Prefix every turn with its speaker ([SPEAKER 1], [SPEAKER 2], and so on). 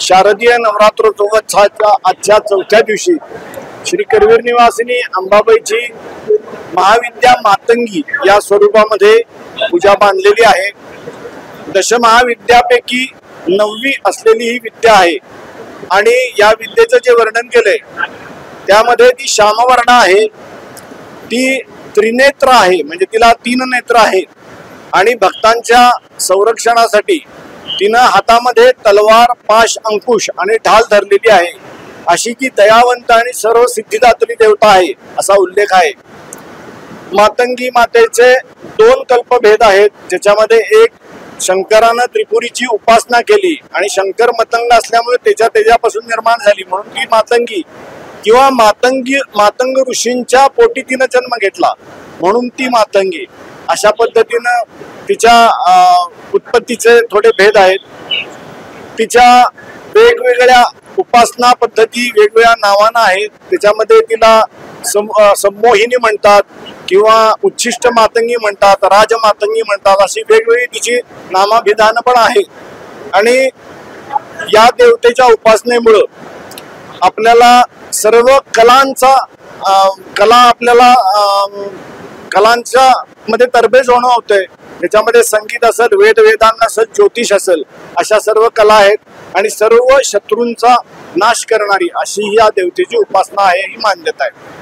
[SPEAKER 1] शारदीय नवरात्रोत्सवाच्या आजच्या चौथ्या दिवशी श्री करवीर निवासिनी अंबाबाईची महाविद्या मातंगी या स्वरूपामध्ये पूजा बांधलेली आहे। दशमहाविद्यापैकी 9वी असलेली ही विद्या आहे आणि या विद्येचं जे वर्णन केलंय त्यामध्ये ती श्यामवर्ण आहे, ती त्रिनेत्र आहे, म्हणजे तिला 3 नेत्र आहेत आणि भक्तांच्या संरक्षणासाठी तिनं हातामध्ये तलवार, पाश, अंकुश आणि ढाल धरलेली आहे। अशी की दयावंत आणि सर्व सिद्धिदात्री देवता आहे असा उल्लेख आहे। मातंगी मातेचे 2 कल्पभेद आहेत, ज्याच्यामध्ये एक शंकरानं त्रिपुरीची उपासना केली आणि शंकर मतंग असल्यामुळे त्याच्यापासून निर्माण झाली म्हणून ती मातंगी, किंवा मातंग ऋषींच्या पोटी तिनं जन्म घेतला म्हणून ती मातंगी। अशा पद्धतीनं तिच्या उत्पत्तीचे थोडे भेद आहेत। तिच्या वेगवेगळ्या उपासना पद्धती वेगवेगळ्या नावानं आहेत। त्याच्यामध्ये तिला संमोहिनी म्हणतात किंवा उच्छिष्ट मातंगी म्हणतात, राजमातंगी म्हणतात, अशी वेगवेगळी तिची नामाभिधान पण आहे। आणि या देवतेच्या उपासनेमुळं आपल्याला सर्व कलांच्या मध्ये तरबेज होणं होतंय। त्याच्यामध्ये संगीत असेल, वेदांग असेल, ज्योतिष असेल, अशा सर्व कला आहेत आणि सर्व शत्रूंचा नाश करणारी अशी या देवतेची उपासना आहे, ही मान्यता आहे।